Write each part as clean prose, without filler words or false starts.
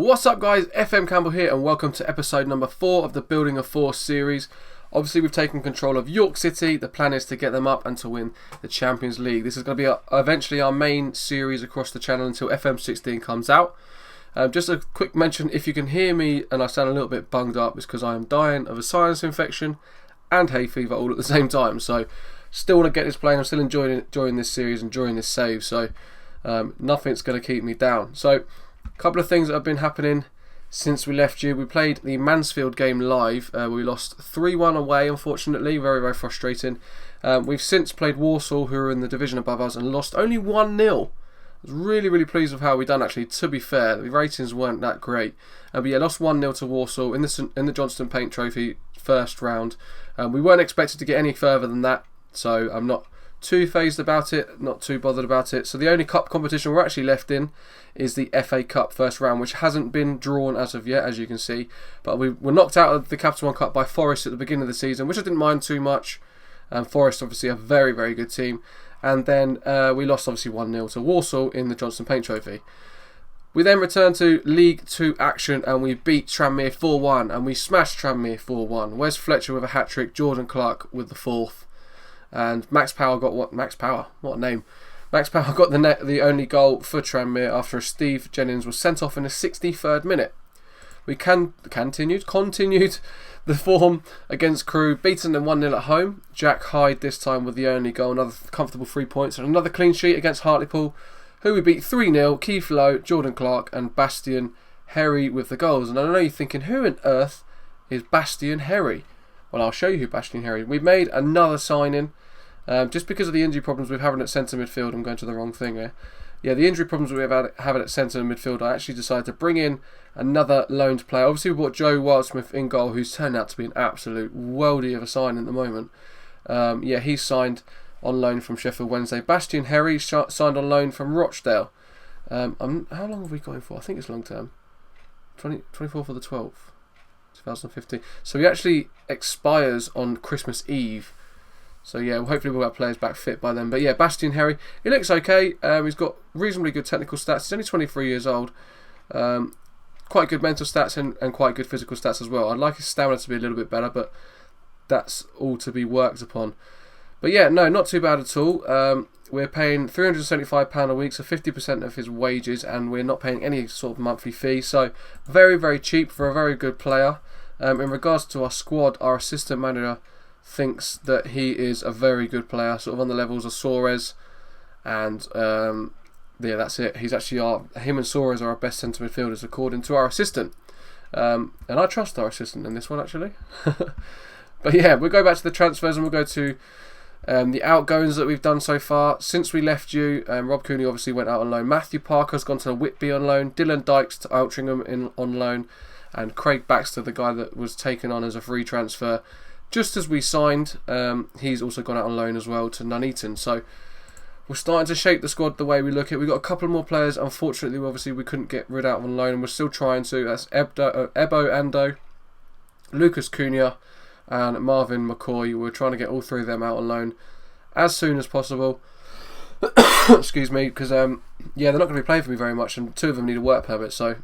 What's up guys, FM Campbell here and welcome to episode number 4 of the Building a Force series. Obviously we've taken control of York City. The plan is to get them up and to win the Champions League. This is going to be eventually our main series across the channel until FM16 comes out. Just a quick mention, if you can hear me and I sound a little bit bunged up, it's because I am dying of a sinus infection and hay fever all at the same time. So still want to get this playing. I'm still enjoying this series, enjoying this save. So nothing's going to keep me down. So a couple of things that have been happening since we left you. We played the Mansfield game live. We lost 3-1 away, unfortunately. Very, very frustrating. We've since played Walsall, who are in the division above us, and lost only 1-0. I was really, really pleased with how we done, actually, to be fair. The ratings weren't that great. But yeah, lost 1-0 to Walsall in the Johnston Paint Trophy first round. We weren't expected to get any further than that, so I'm not too phased about it, not too bothered about it. So the only cup competition we're actually left in is the FA Cup first round, which hasn't been drawn as of yet, as you can see. But we were knocked out of the Capital One Cup by Forest at the beginning of the season, which I didn't mind too much. Forest, obviously, a very, very good team. And then we lost, obviously, 1-0 to Walsall in the Johnston Paint Trophy. We then returned to League 2 action and we beat Tranmere 4-1 and we smashed Tranmere 4-1. Wes Fletcher with a hat-trick, Jordan Clark with the fourth. And Max Power got what? Max Power? What a name. Max Power got the only goal for Tranmere after Steve Jennings was sent off in the 63rd minute. We continued the form against Crewe, beaten them 1-0 at home. Jack Hyde this time with the only goal, another comfortable 3 points, and another clean sheet against Hartlepool, who we beat 3-0. Keith Lowe, Jordan Clark and Bastian Herry with the goals. And I know you're thinking, who on earth is Bastian Herry? Well, I'll show you who Bastian Herry is. We've made another signing. Just because of the injury problems we're having at centre midfield, I'm going to the wrong thing here. Yeah, the injury problems we're having at centre midfield, I actually decided to bring in another loaned player. Obviously, we brought Joe Wildsmith in goal, who's turned out to be an absolute worldie of a sign at the moment. Yeah, he's signed on loan from Sheffield Wednesday. Bastian Herry signed on loan from Rochdale. How long have we got him for? I think it's long term. 24th of the 12th, 2015. So he actually expires on Christmas Eve. So yeah, hopefully we'll have players back fit by then. But yeah, Bastian Herry, he looks okay. He's got reasonably good technical stats. He's only 23 years old. Quite good mental stats and quite good physical stats as well. I'd like his stamina to be a little bit better, but that's all to be worked upon. But yeah, no, not too bad at all. We're paying £375 a week, so 50% of his wages, and we're not paying any sort of monthly fee. So very, very cheap for a very good player. In regards to our squad, our assistant manager thinks that he is a very good player, sort of on the levels of Suarez, and yeah, that's it. He's actually him and Suarez are our best centre midfielders according to our assistant, and I trust our assistant in this one actually. But yeah, we'll go back to the transfers and we'll go to the outgoings that we've done so far since we left you. Rob Cooney obviously went out on loan. Matthew Parker's gone to Whitby on loan. Dylan Dykes to Altrincham on loan, and Craig Baxter, the guy that was taken on as a free transfer just as we signed, he's also gone out on loan as well to Nuneaton. So we're starting to shape the squad the way we look at it. We've got a couple more players, unfortunately, obviously we couldn't get rid out on loan, and we're still trying to. That's Ebo Ando, Lucas Cunha and Marvin McCoy. We're trying to get all three of them out on loan as soon as possible. Excuse me, because yeah, they're not going to be playing for me very much, and two of them need a work permit. So,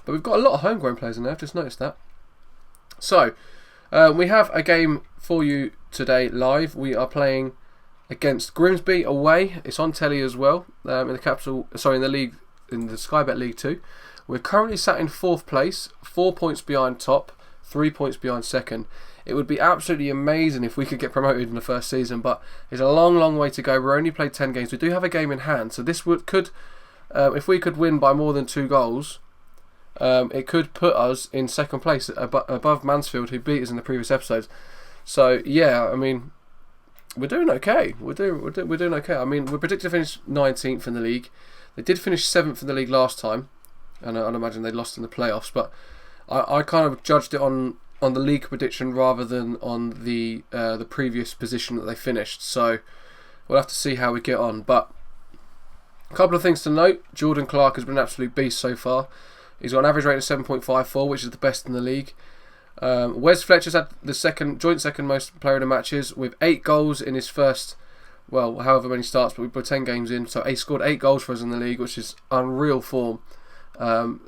but we've got a lot of homegrown players in there. I've just noticed that. So we have a game for you today live. We are playing against Grimsby away. It's on telly as well. In the league, in the Sky Bet League 2. We're currently sat in 4th place, 4 points behind top, 3 points behind second. It would be absolutely amazing if we could get promoted in the first season, but it's a long, long way to go. We're only played 10 games. We do have a game in hand, so this could, if we could win by more than 2 goals, it could put us in second place above Mansfield, who beat us in the previous episodes. So yeah, I mean, we're doing okay. We're doing okay. I mean, we're predicted to finish 19th in the league. They did finish 7th in the league last time, and I'd imagine they lost in the playoffs. But I kind of judged it on the league prediction rather than on the previous position that they finished. So we'll have to see how we get on. But a couple of things to note: Jordan Clark has been an absolute beast so far. He's got an average rating of 7.54, which is the best in the league. Wes Fletcher's had the joint second most player in the matches with 8 goals in his first, well, however many starts, but we put 10 games in. So he scored 8 goals for us in the league, which is unreal form.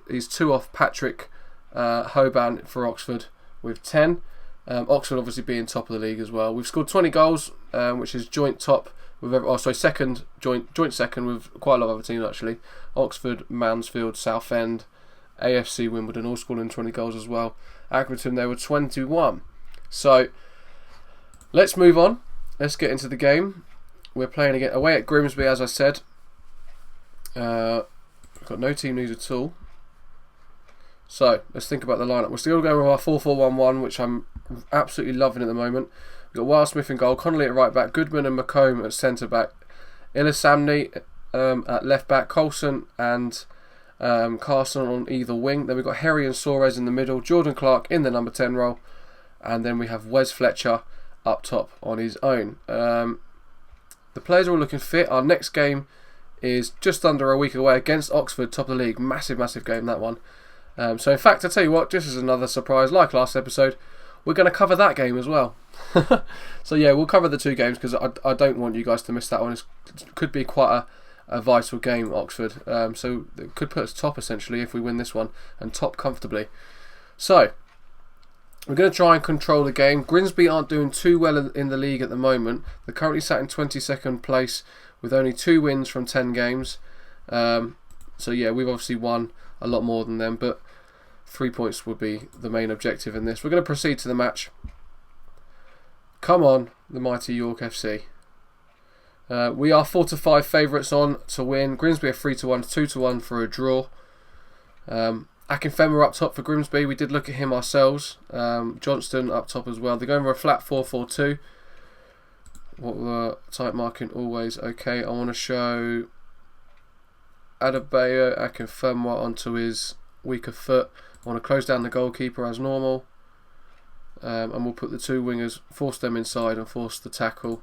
He's 2 off Patrick Hoban for Oxford with 10. Oxford obviously being top of the league as well. We've scored 20 goals, which is joint top with second joint second with quite a lot of other teams actually. Oxford, Mansfield, Southend, AFC Wimbledon all scoring 20 goals as well. Accrington there were 21. So let's move on. Let's get into the game. We're playing again away at Grimsby, as I said. We've got no team news at all. So let's think about the lineup. We're still going with our 4-4-1-1, which I'm absolutely loving at the moment. We've got Wildsmith in goal, Connolly at right back, Goodman and McComb at centre back, Ilisamni at left back, Coulson and Carson on either wing. Then we've got Herry and Suarez in the middle, Jordan Clark in the number 10 role, and then we have Wes Fletcher up top on his own. The players are all looking fit. Our next game is just under a week away against Oxford, top of the league. Massive game, that one. So in fact, I tell you what, just as another surprise, like last episode, we're going to cover that game as well. So yeah, we'll cover the 2 games because I don't want you guys to miss that one. It could be quite a vital game, Oxford. So it could put us top essentially if we win this one, and top comfortably. So we're going to try and control the game. Grimsby aren't doing too well in the league at the moment. They're currently sat in 22nd place with only 2 wins from 10 games. So yeah, we've obviously won a lot more than them, but 3 points would be the main objective in this. We're going to proceed to the match. Come on, the mighty York FC. We are 4-5 favourites on to win. Grimsby are 3-1, 2-1 for a draw. Akinfenwa up top for Grimsby. We did look at him ourselves. Johnston up top as well. They're going for a flat 4-4-2. What were type marking always okay. I want to show Adebayo Akinfenwa onto his weaker foot. I want to close down the goalkeeper as normal. And we'll put the 2 wingers, force them inside and force the tackle.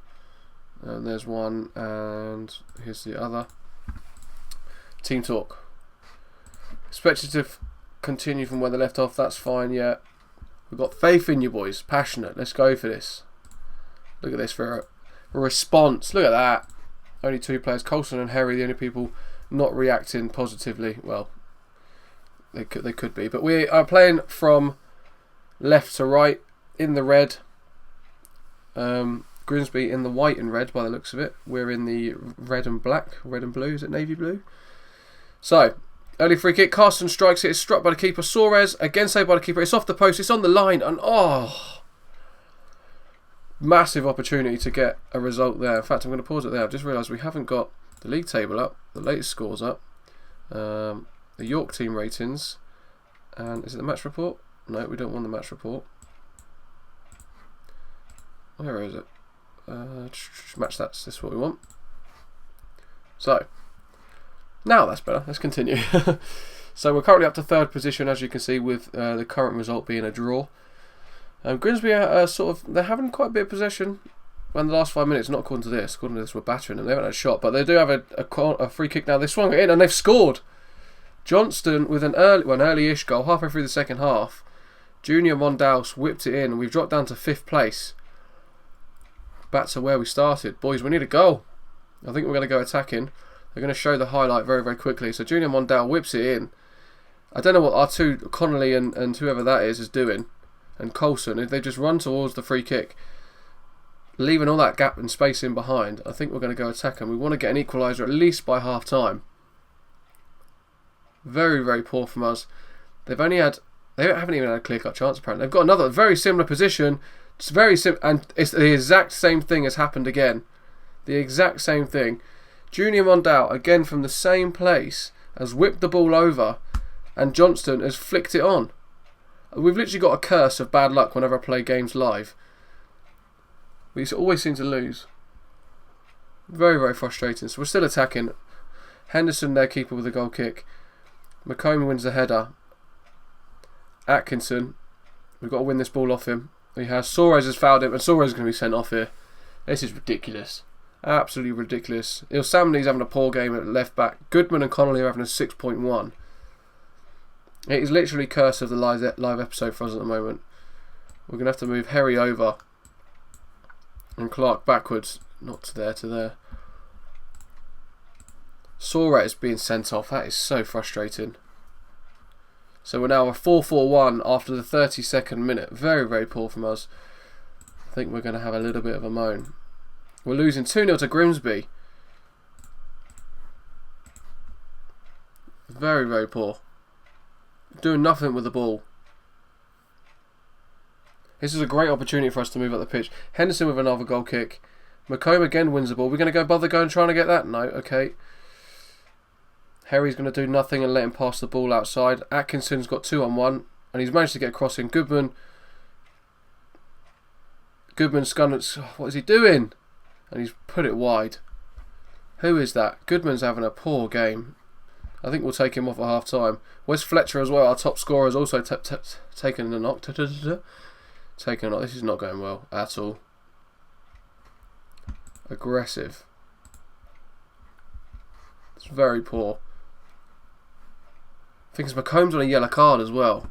And there's one, and here's the other. Team talk. Expected to continue from where they left off. That's fine. Yeah, we've got faith in you boys. Passionate. Let's go for this. Look at this for a response. Look at that. Only 2 players. Coulson and Harry, the only people not reacting positively. Well, they could be, but we are playing from left to right in the red. Grimsby in the white and red by the looks of it. We're in the red and black, red and blue. Is it navy blue? So, early free kick. Carson strikes it. It's struck by the keeper. Suarez, again saved by the keeper. It's off the post. It's on the line. And massive opportunity to get a result there. In fact, I'm going to pause it there. I've just realised we haven't got the league table up. The latest scores up. The York team ratings. And is it the match report? No, we don't want the match report. Where is it? Match stats. This is what we want. So, now that's better. Let's continue. So we're currently up to 3rd position, as you can see, with the current result being a draw. Grimsby are they're having quite a bit of possession in the last 5 minutes. Not according to this. According to this, we're battering them. They haven't had a shot, but they do have a free kick now. They swung it in and they've scored. Johnston with an early-ish goal halfway through the second half. Junior Mondaus whipped it in, and we've dropped down to 5th place. Back to where we started. Boys, we need a goal. I think we're going to go attacking. They're going to show the highlight very, very quickly. So Junior Mondale whips it in. I don't know what our 2, Connolly and whoever that is doing. And Coulson, if they just run towards the free kick, leaving all that gap and space in behind, I think we're going to go attack them. We want to get an equaliser at least by half time. Very, very poor from us. They haven't even had a clear-cut chance apparently. They've got another very similar position. It's very and it's the exact same thing has happened again. The exact same thing. Junior Mondale, again from the same place, has whipped the ball over, and Johnston has flicked it on. We've literally got a curse of bad luck whenever I play games live. We always seem to lose. Very, very frustrating. So we're still attacking. Henderson, their keeper, with a goal kick. McComb wins the header. Atkinson, we've got to win this ball off him. He has Suarez has fouled him, and Suarez is going to be sent off here. This is ridiculous. Absolutely ridiculous. Ilsamni's having a poor game at left back. Goodman and Connolly are having a 6.1. It is literally curse of the live episode for us at the moment. We're going to have to move Harry over and Clark backwards. Not to there, to there. Suarez being sent off. That is so frustrating. So we're now a 4-4-1 after the 32nd minute. Very, very poor from us. I think we're going to have a little bit of a moan. We're losing 2-0 to Grimsby. Very, very poor. Doing nothing with the ball. This is a great opportunity for us to move up the pitch. Henderson with another goal kick. McComb again wins the ball. We're going to bother going trying to get that? No, okay. Harry's going to do nothing and let him pass the ball outside. Atkinson's got 2-on-1 and he's managed to get across in. Goodman's gonna... What is he doing? And he's put it wide. Who is that? Goodman's having a poor game. I think we'll take him off at half time. Where's Fletcher as well? Our top scorer has also taken a knock. Taking a knock. This is not going well at all. Aggressive. It's very poor. I think it's McComb's on a yellow card as well.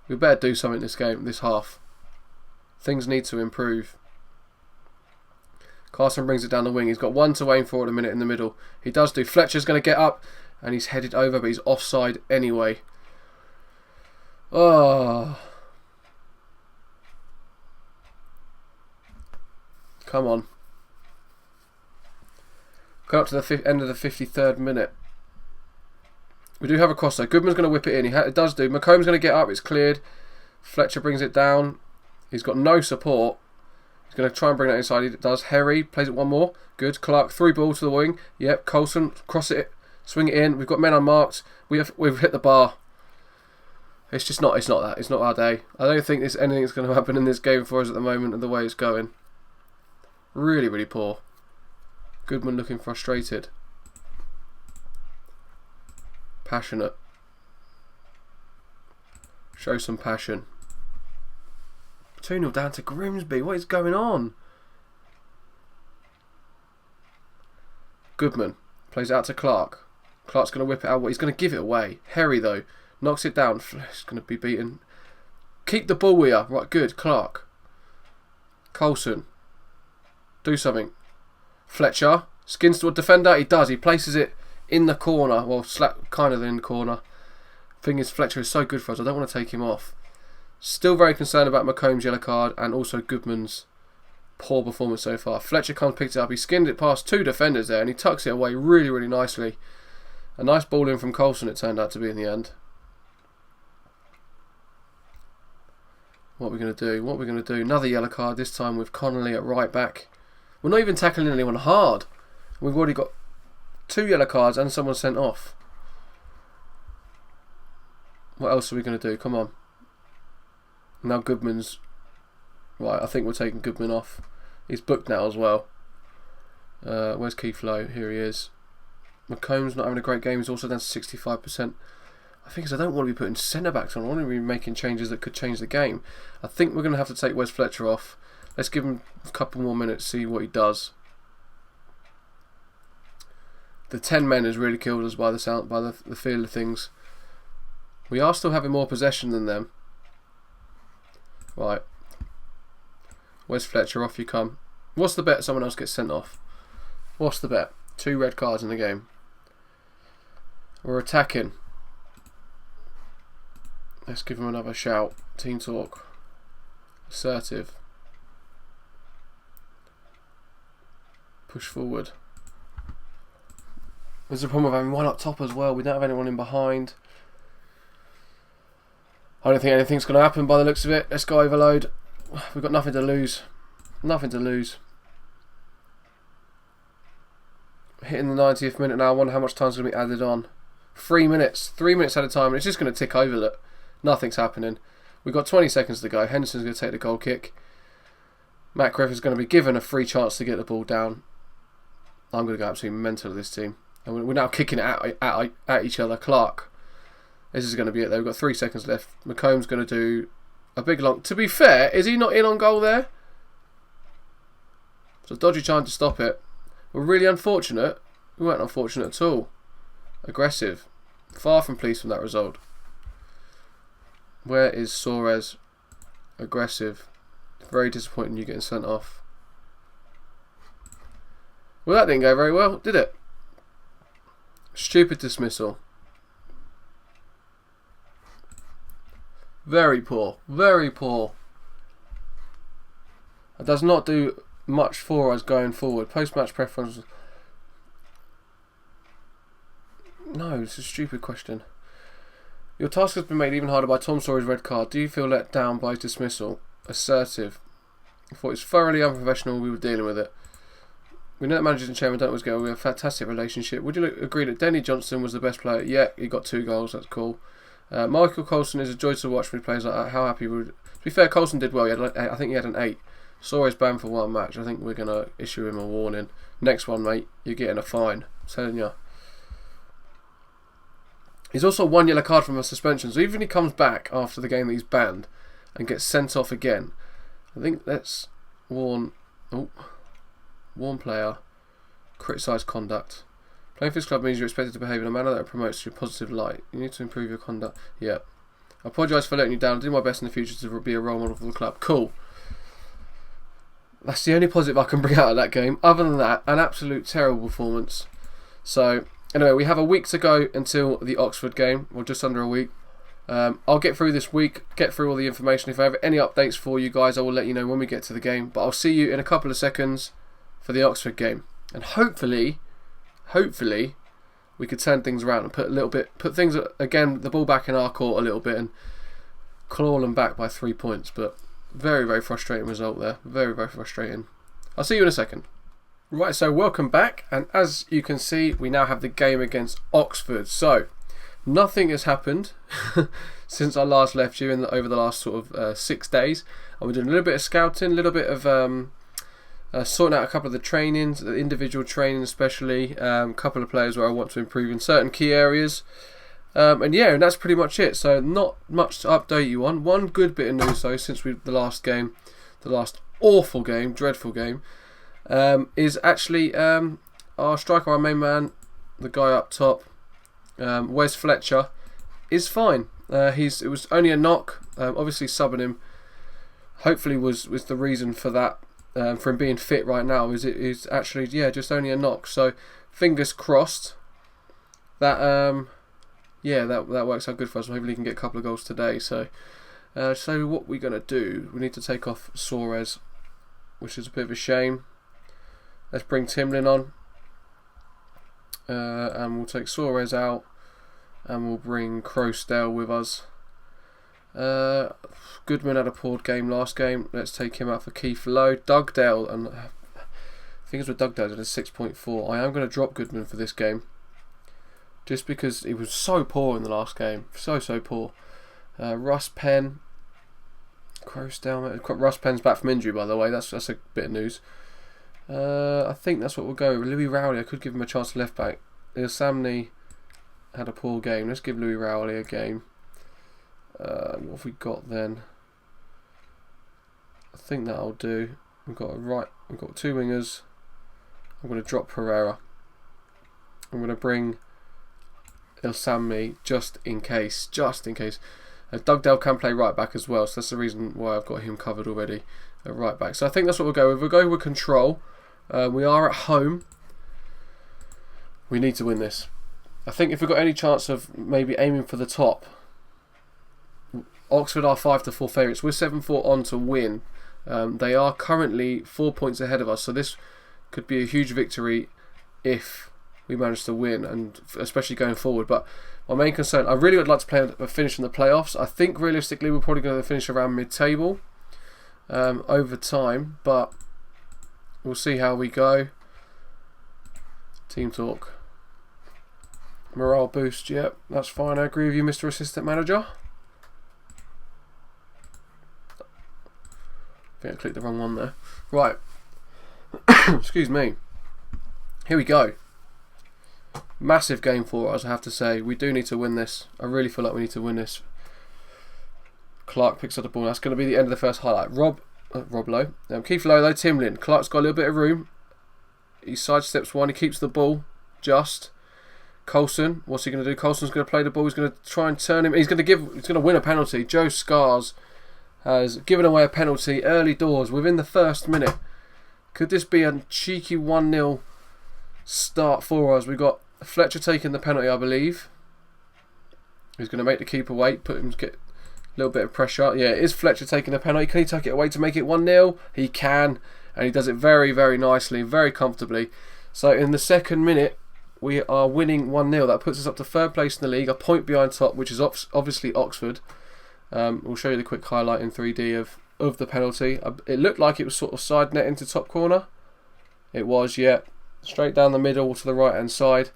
We better do something this game, this half. Things need to improve. Carson brings it down the wing. He's got one to aim for at a minute in the middle. He does do. Fletcher's going to get up and he's headed over, but he's offside anyway. Oh. Come on. Got up to the end of the 53rd minute. We do have a cross though. Goodman's going to whip it in. It does do. McComb's going to get up. It's cleared. Fletcher brings it down. He's got no support. He's going to try and bring that inside. He does. Harry plays it one more. Good. Clark, through ball to the wing. Yep. Coulson, cross it. Swing it in. We've got men unmarked. We've hit the bar. It's just not. It's not that. It's not our day. I don't think there's anything that's going to happen in this game for us at the moment and the way it's going. Really, really poor. Goodman looking frustrated. Passionate. Show some passion. 2-0 down to Grimsby. What is going on? Goodman plays it out to Clark. Clark's going to whip it out. He's going to give it away. Harry, though, knocks it down. He's going to be beaten. Keep the ball with you. Right, good. Clark. Coulson. Do something. Fletcher. Skins to a defender. He does. He places it in the corner. Well, kind of in the corner. Thing is, Fletcher is so good for us. I don't want to take him off. Still very concerned about McComb's yellow card and also Goodman's poor performance so far. Fletcher comes, picks it up. He skinned it past two defenders there and he tucks it away really, really nicely. A nice ball in from Coulson it turned out to be in the end. What are we going to do? What are we going to do? Another yellow card, this time with Connolly at right back. We're not even tackling anyone hard. We've already got 2 yellow cards and someone sent off. What else are we going to do? Come on. Now Goodman's... Right, I think we're taking Goodman off. He's booked now as well. Where's Keith Lowe? Here he is. McComb's not having a great game. He's also down to 65%. I think I don't want to be putting centre-backs on. I want to be making changes that could change the game. I think we're going to have to take Wes Fletcher off. Let's give him a couple more minutes, see what he does. The 10 men has really killed us by the feel of things. We are still having more possession than them. Right. Where's Fletcher? Off you come. What's the bet someone else gets sent off? What's the bet? 2 red cards in the game. We're attacking. Let's give him another shout. Team talk. Assertive. Push forward. There's a problem with having one up top as well. We don't have anyone in behind. I don't think anything's going to happen by the looks of it. Let's go overload. We've got nothing to lose. Nothing to lose. Hitting the 90th minute now. I wonder how much time's going to be added on. 3 minutes. 3 minutes at a time. And it's just going to tick over. Look. Nothing's happening. We've got 20 seconds to go. Henderson's going to take the goal kick. Matt Griffith's going to be given a free chance to get the ball down. I'm going to go absolutely mental at this team. And we're now kicking it at each other. Clark. This is going to be it though. We've got 3 seconds left. McComb's going to do a big long... To be fair, is he not in on goal there? It's a dodgy trying to stop it. We're really unfortunate. We weren't unfortunate at all. Aggressive. Far from pleased from that result. Where is Suarez? Aggressive. Very disappointing you getting sent off. Well, that didn't go very well, did it? Stupid dismissal. Very poor. Very poor. It does not do much for us going forward. Post-match preference. No, it's a stupid question. Your task has been made even harder by Tom Sawyer's red card. Do you feel let down by his dismissal? Assertive. I thought it was thoroughly unprofessional. We were dealing with it. We know that managers and chairman don't always get on. We have a fantastic relationship. Would you agree that Denny Johnson was the best player? Yeah, he got 2 goals. That's cool. Michael Coulson is a joy to watch when he plays like that. How happy would... To be fair, Coulson did well. I think he had an 8. Sawyer's banned for 1 match. I think we're going to issue him a warning. Next one, mate. You're getting a fine. I'm telling you. He's also 1 yellow card from a suspension. So even if he comes back after the game that he's banned and gets sent off again, I think that's warn player. Criticise conduct. Playing for this club means you're expected to behave in a manner that promotes your positive light. You need to improve your conduct. Yeah. I apologise for letting you down. I'll do my best in the future to be a role model for the club. Cool. That's the only positive I can bring out of that game. Other than that, an absolute terrible performance. So, anyway, we have a week to go until the Oxford game. Well, just under a week. I'll get through this week, get through all the information. If I have any updates for you guys, I will let you know when we get to the game. But I'll see you in a couple of seconds for the Oxford game. And hopefully, we could turn things around and put things, again, the ball back in our court a little bit and claw them back by 3 points. But very, very frustrating result there. Very, very frustrating. I'll see you in a second. Right, so welcome back. And as you can see, we now have the game against Oxford. So, nothing has happened since I last left you over the last sort of 6 days. And we're doing a little bit of scouting, a little bit of sorting out a couple of the trainings, the individual training especially, a couple of players where I want to improve in certain key areas. And that's pretty much it. So not much to update you on. One good bit of news though, since the last awful game, dreadful game, is actually our striker, our main man, the guy up top, Wes Fletcher, is fine. It was only a knock. Obviously subbing him hopefully was the reason for that. For him being fit right now is actually just only a knock. So fingers crossed that that works out good for us. Hopefully he can get a couple of goals today. So what we're gonna do? We need to take off Suarez, which is a bit of a shame. Let's bring Timlin on, and we'll take Suarez out, and we'll bring Crowsdale with us. Goodman had a poor game last game. Let's take him out for Keith Lowe. Dugdale, and things with Dugdale at a 6.4. I am going to drop Goodman for this game, just because he was so poor in the last game. So poor. Russ Penn. Crowsdale. Russ Penn's back from injury, by the way. That's a bit of news. I think that's what we'll go with. Louis Rowley, I could give him a chance to left back. Samney had a poor game. Let's give Louis Rowley a game. What have we got then? I think that'll do. We've got 2 wingers. I'm going to drop Pereira. I'm going to bring Ilsami just in case. Dugdale can play right back as well, so that's the reason why I've got him covered already at right back. So I think that's what we'll go with. We'll go with control. We are at home. We need to win this. I think if we've got any chance of maybe aiming for the top, Oxford are 5-4 favourites. We're 7-4 on to win. They are currently 4 points ahead of us, so this could be a huge victory if we manage to win, and especially going forward. But my main concern, I really would like to finish in the playoffs. I think realistically we're probably going to finish around mid-table over time, but we'll see how we go. Team talk. Morale boost, yep, that's fine. I agree with you, Mr. Assistant Manager. I think I clicked the wrong one there. Right. Excuse me. Here we go. Massive game for us, I have to say. We do need to win this. I really feel like we need to win this. Clark picks up the ball. That's going to be the end of the first highlight. Rob Lowe. Keith Lowe though. Timlin. Clark's got a little bit of room. He sidesteps one. He keeps the ball. Just. Coulson. What's he going to do? Coulson's going to play the ball. He's going to try and turn him. He's going to win a penalty. Joe Scars has given away a penalty early doors within the first minute. Could this be a cheeky 1-0 start for us? We've got Fletcher taking the penalty, I believe. He's going to make the keeper wait, put him to get a little bit of pressure. Yeah, it is Fletcher taking the penalty. Can he tuck it away to make it 1-0? He can, and he does it very, very nicely, very comfortably. So in the second minute, we are winning 1-0. That puts us up to third place in the league, a point behind top, which is obviously Oxford. We'll show you the quick highlight in 3D of the penalty. It looked like it was sort of side net into top corner. It was, yeah. Straight down the middle to the right hand side.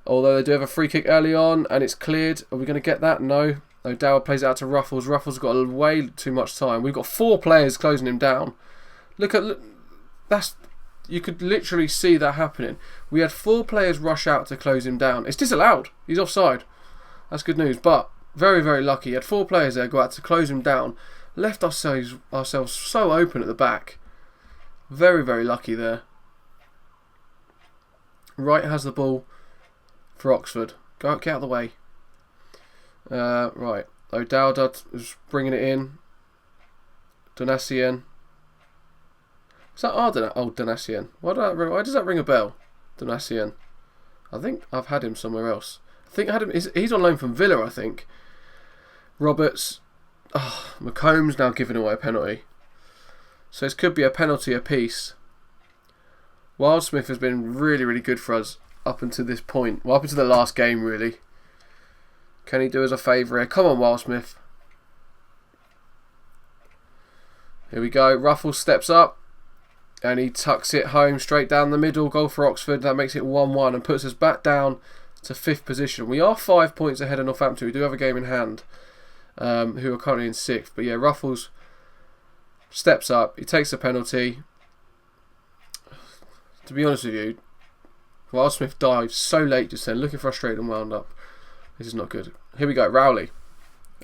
Although they do have a free kick early on and it's cleared. Are we going to get that? No. O'Dowd plays it out to Ruffles. Ruffles got way too much time. We've got 4 players closing him down. Look, that's, you could literally see that happening. We had 4 players rush out to close him down. It's disallowed. He's offside. That's good news. But very, very lucky. He had 4 players there go out to close him down. Left ourselves so open at the back. Very, very lucky there. Wright has the ball for Oxford. Get out of the way. Right. O'Dowd is bringing it in. Donacien. Is that Donacien? Why does that ring a bell? Donacien. I think I've had him somewhere else. I think I had him. He's on loan from Villa, I think. Roberts. Oh, McComb's now giving away a penalty. So this could be a penalty apiece. Wildsmith has been really, really good for us up until this point. Well, up until the last game, really. Can he do us a favour here? Come on, Wildsmith. Here we go. Ruffles steps up. And he tucks it home straight down the middle. Goal for Oxford. That makes it 1-1 and puts us back down to 5th position. We are 5 points ahead of Northampton. We do have a game in hand. Who are currently in 6th. But yeah, Ruffles steps up. He takes a penalty. To be honest with you, Wildsmith dives so late just then, looking frustrated and wound up. This is not good. Here we go, Rowley.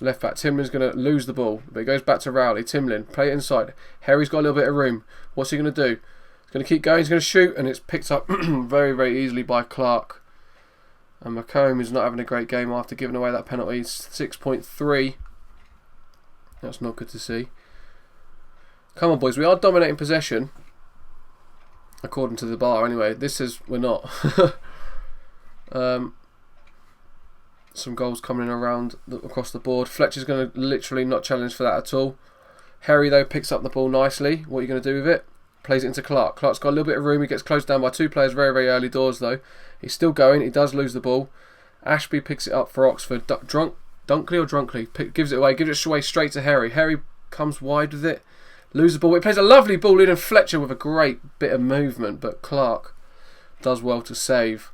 Left back. Timlin's going to lose the ball, but it goes back to Rowley. Timlin, play it inside. Harry's got a little bit of room. What's he going to do? He's going to keep going, he's going to shoot, and it's picked up very, very easily by Clark. And McComb is not having a great game after giving away that penalty. 6.3. That's not good to see. Come on, boys. We are dominating possession. According to the bar, anyway. We're not. Some goals coming around across the board. Fletcher's going to literally not challenge for that at all. Harry, though, picks up the ball nicely. What are you going to do with it? Plays it into Clark. Clark's got a little bit of room. He gets closed down by 2 players very, very early doors, though. He's still going. He does lose the ball. Ashby picks it up for Oxford. Dunkley or Drunkley gives it away. Gives it away straight to Harry. Harry comes wide with it. Lose the ball. He plays a lovely ball in, and Fletcher with a great bit of movement, but Clark does well to save.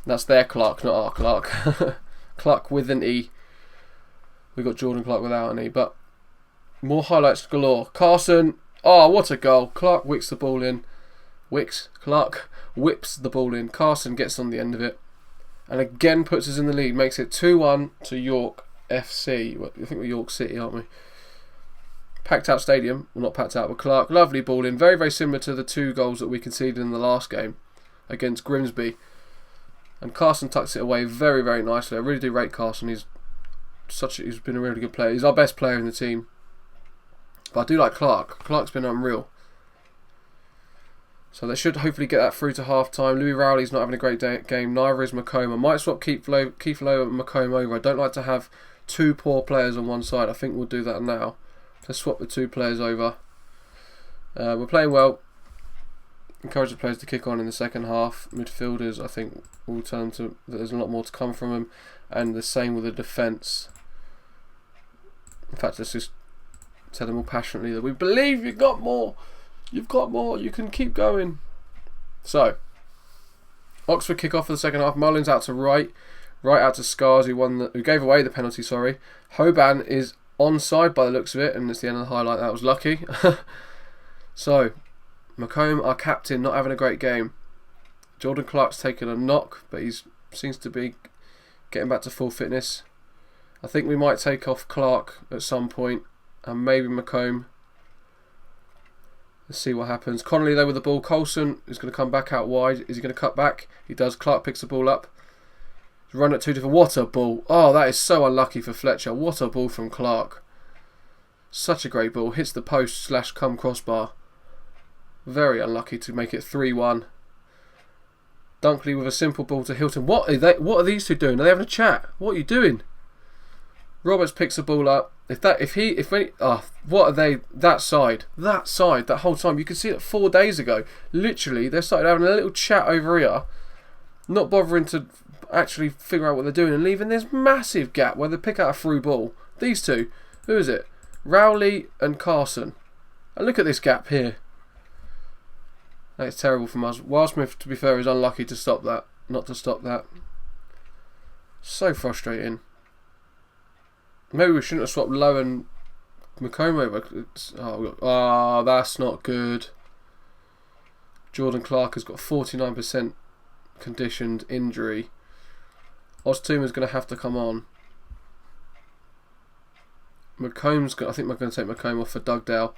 That's their Clark, not our Clark. Clark with an E. We got Jordan Clark without an E, but more highlights galore. Carson, oh, what a goal. Clark whips the ball in. Clark whips the ball in. Carson gets on the end of it, and again puts us in the lead. Makes it 2-1 to York FC. I think we're York City, aren't we? Packed out stadium. Well, not packed out, but Clark. Lovely ball in. Very, very similar to the 2 goals that we conceded in the last game against Grimsby. And Carson tucks it away very, very nicely. I really do rate Carson. He's been a really good player. He's our best player in the team. But I do like Clark. Clark's been unreal. So they should hopefully get that through to half time. Louis Rowley's not having a great game. Neither is McComb. I might swap Keith Lowe and McComb over. I don't like to have 2 poor players on one side. I think we'll do that now. Let's swap the 2 players over. We're playing well. Encourage the players to kick on in the second half. Midfielders, I think, will turn to. There's a lot more to come from them, and the same with the defence. In fact, let's just tell them all passionately that we believe you've got more. You've got more. You can keep going. So, Oxford kick off for the second half. Mullins out to Wright out to Scars, who gave away the penalty. Sorry, Hoban is onside by the looks of it, and it's the end of the highlight. That was lucky. So, McComb, our captain, not having a great game. Jordan Clark's taken a knock, but he seems to be getting back to full fitness. I think we might take off Clark at some point, and maybe McComb. Let's see what happens. Connolly though with the ball. Coulson is going to come back out wide. Is he going to cut back? He does. Clark picks the ball up. Run at 2 different. What a ball. Oh, that is so unlucky for Fletcher. What a ball from Clark. Such a great ball. Hits the post / come crossbar. Very unlucky to make it 3-1. Dunkley with a simple ball to Hilton. What are these two doing? Are they having a chat? What are you doing? Roberts picks the ball up. What are they? That side, that whole time. You could see it 4 days ago. Literally, they started having a little chat over here, not bothering to actually figure out what they're doing and leaving this massive gap where they pick out a through ball. These two, who is it? Rowley and Carson. And look at this gap here. That's terrible from us. Wildsmith, to be fair, is unlucky to stop that. Not to stop that. So frustrating. Maybe we shouldn't have swapped Lowe and McComb over. Oh, that's not good. Jordan Clark has got 49% conditioned injury. Oztuma's going to have to come on. I think we're going to take McComb off for Dugdale.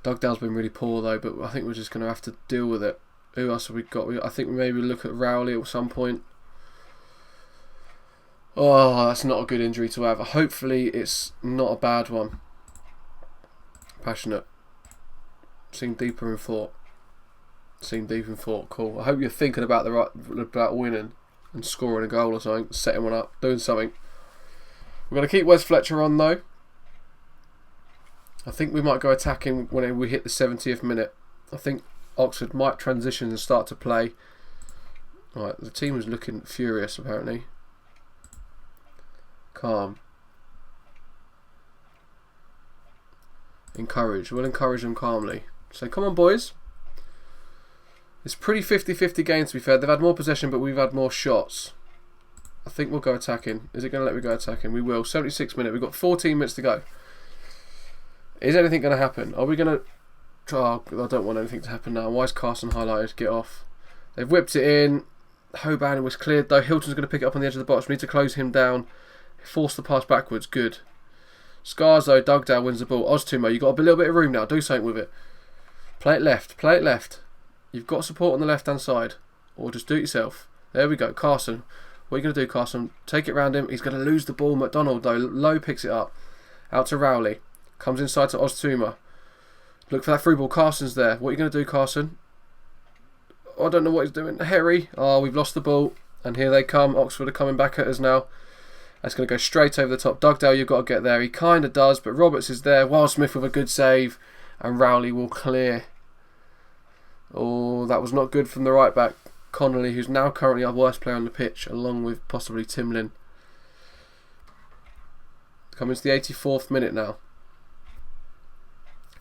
Dugdale's been really poor though, but I think we're just going to have to deal with it. Who else have we got? I think we maybe look at Rowley at some point. Oh, that's not a good injury to have. Hopefully it's not a bad one. Passionate. Seemed deeper in thought. Cool. I hope you're thinking about about winning and scoring a goal or something, setting one up, doing something. We're going to keep Wes Fletcher on though. I think we might go attacking when we hit the 70th minute. I think Oxford might transition and start to play. Alright, the team is looking furious apparently. Calm. Encourage. We'll encourage them calmly. So come on boys. It's pretty 50-50 game to be fair. They've had more possession but we've had more shots. I think we'll go attacking. Is it going to let me go attacking? We will. 76 minutes. We've got 14 minutes to go. Is anything going to happen? Are we going to... Oh, I don't want anything to happen now. Why is Carson highlighted? Get off. They've whipped it in. Hoban was cleared though. Hilton's going to pick it up on the edge of the box. We need to close him down. Force the pass backwards. Good. Scars though. Dugdale wins the ball. Oztuma, you've got a little bit of room now. Do something with it. Play it left. Play it left. You've got support on the left hand side. Or just do it yourself. There we go. Carson. What are you going to do, Carson? Take it round him. He's going to lose the ball. McDonald though. Lowe picks it up. Out to Rowley. Comes inside to Oztuma. Look for that through ball. Carson's there. What are you going to do, Carson? Oh, I don't know what he's doing. Harry. Oh, we've lost the ball. And here they come. Oxford are coming back at us now. That's going to go straight over the top. Dugdale, you've got to get there. He kind of does, but Roberts is there. Wildsmith with a good save. And Rowley will clear. Oh, that was not good from the right back. Connolly, who's now currently our worst player on the pitch, along with possibly Timlin. Coming to the 84th minute now.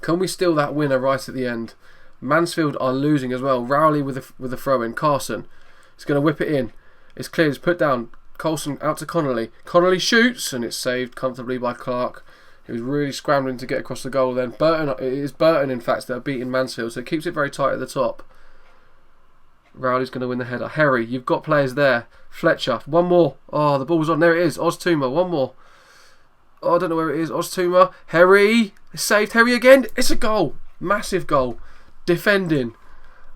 Can we steal that winner right at the end? Mansfield are losing as well. Rowley with a throw in. Carson is going to whip it in. It's cleared. It's put down. Coulson out to Connolly. Connolly shoots and it's saved comfortably by Clark. He was really scrambling to get across the goal then. It is Burton in fact that are beating Mansfield, so it keeps it very tight at the top. Rowley's going to win the header. Harry, you've got players there. Fletcher, one more. Oh, the ball's on. There it is. Oztuma, one more. Oh, I don't know where it is. Oztuma. Harry. It's saved. Harry again. It's a goal. Massive goal. Defending.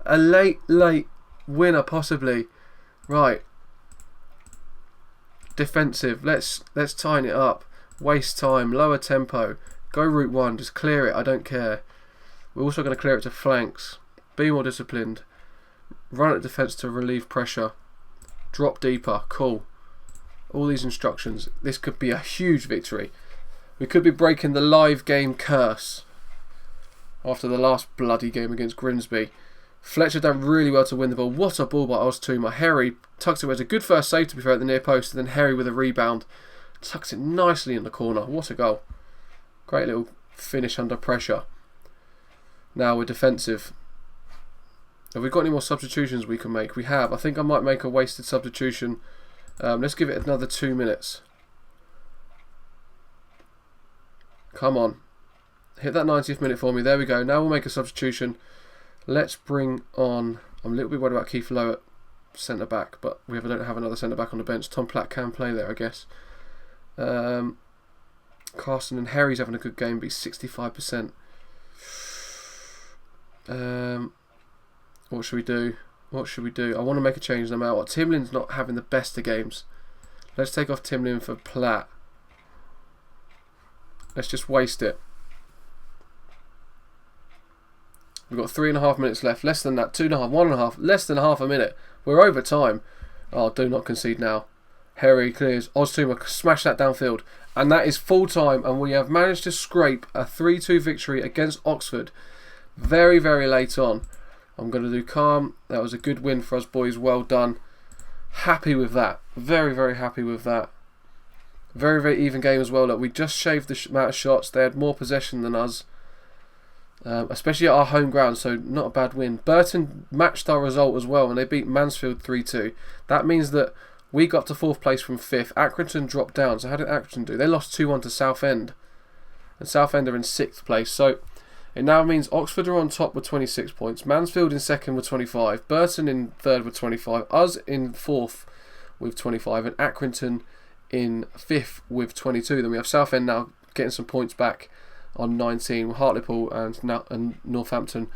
A late winner possibly. Right. Defensive. Let's tighten it up. Waste time. Lower tempo. Go route one. Just clear it. I don't care. We're also going to clear it to flanks. Be more disciplined. Run at defence to relieve pressure. Drop deeper. Cool. All these instructions. This could be a huge victory. We could be breaking the live game curse after the last bloody game against Grimsby. Fletcher done really well to win the ball. What a ball by Oztuma. Harry tucks it away. It's a good first save to be fair at the near post. And then Harry with a rebound. Tucks it nicely in the corner. What a goal. Great little finish under pressure. Now we're defensive. Have we got any more substitutions we can make? We have. I think I might make a wasted substitution. Let's give it another 2 minutes. Come on. Hit that 90th minute for me. There we go. Now we'll make a substitution. Let's bring on... I'm a little bit worried about Keith Lowe at centre back, but we don't have another centre back on the bench. Tom Platt can play there, I guess. Carson and Harry's having a good game, but he's 65%. What should we do? What should we do? I want to make a change no matter what. Timlin's not having the best of games. Let's take off Timlin for Platt. Let's just waste it. We've got 3.5 minutes left. Less than that. 2.5, 1.5. Less than half a minute. We're over time. Oh, do not concede now. Harry clears. Oztuma smash that downfield. And that is full time. And we have managed to scrape a 3-2 victory against Oxford. Very, very late on. I'm going to do calm. That was a good win for us, boys. Well done. Happy with that. Very, very happy with that. Very, very even game as well. Look, we just shaved the amount of shots. They had more possession than us. Especially at our home ground, so not a bad win. Burton matched our result as well, and they beat Mansfield 3-2. That means that we got to 4th place from 5th. Accrington dropped down. So how did Accrington do? They lost 2-1 to Southend. And Southend are in 6th place. So it now means Oxford are on top with 26 points. Mansfield in 2nd with 25. Burton in 3rd with 25. Us in 4th with 25. And Accrington in 5th with 22. Then we have Southend now getting some points back on 19. Hartlepool and Northampton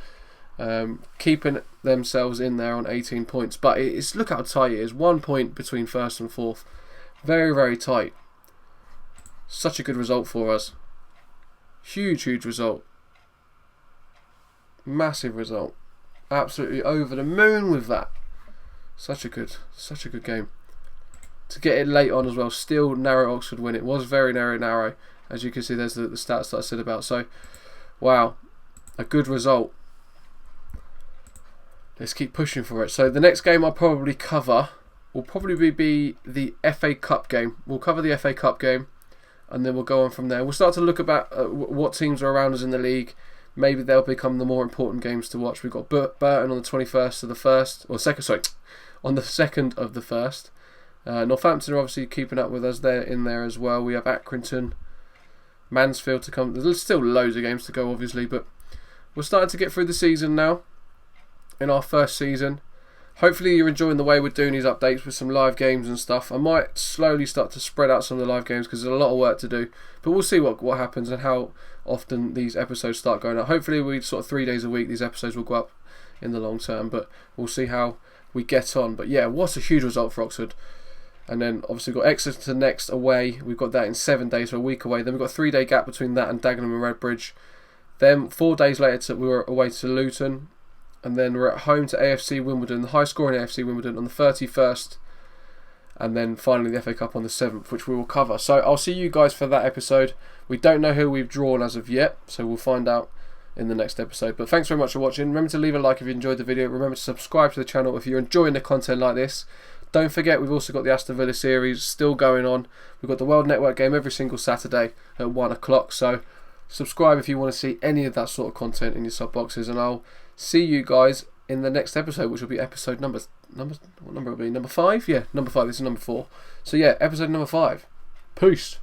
keeping themselves in there on 18 points. But it's look how tight it is. 1 point between 1st and 4th. Very, very tight. Such a good result for us. Huge, huge result. Massive result. Absolutely over the moon with that. Such a good game. To get it late on as well. Still narrow Oxford win. It was very narrow. As you can see, there's the stats that I said about. So, wow, a good result. Let's keep pushing for it. So the next game I'll probably cover will probably be the FA Cup game. We'll cover the FA Cup game, and then we'll go on from there. We'll start to look about what teams are around us in the league. Maybe they'll become the more important games to watch. We've got Burton on the 21st of the 1st, or 2nd, sorry, on the 2nd of the 1st. Northampton are obviously keeping up with us. They're in there as well. We have Accrington, Mansfield to come. There's still loads of games to go, obviously, but we're starting to get through the season now. In our first season. Hopefully you're enjoying the way we're doing these updates with some live games and stuff. I might slowly start to spread out some of the live games because there's a lot of work to do. But we'll see what happens and how often these episodes start going out. Hopefully we sort of 3 days a week these episodes will go up in the long term. But we'll see how we get on. But yeah, what a huge result for Oxford. And then obviously we've got Exeter next away. We've got that in 7 days, so a week away. Then we've got a 3-day gap between that and Dagenham and Redbridge. Then 4 days later we were away to Luton. And then we're at home to AFC Wimbledon, the high scoring AFC Wimbledon on the 31st. And then finally the FA Cup on the 7th, which we will cover. So I'll see you guys for that episode. We don't know who we've drawn as of yet, so we'll find out in the next episode. But thanks very much for watching. Remember to leave a like if you enjoyed the video. Remember to subscribe to the channel if you're enjoying the content like this. Don't forget, we've also got the Aston Villa series still going on. We've got the World Network game every single Saturday at 1 o'clock. So subscribe if you want to see any of that sort of content in your sub boxes. And I'll see you guys in the next episode, which will be episode number what number will it be? Number 5? Yeah, number 5. This is number 4. So yeah, episode number 5. Peace.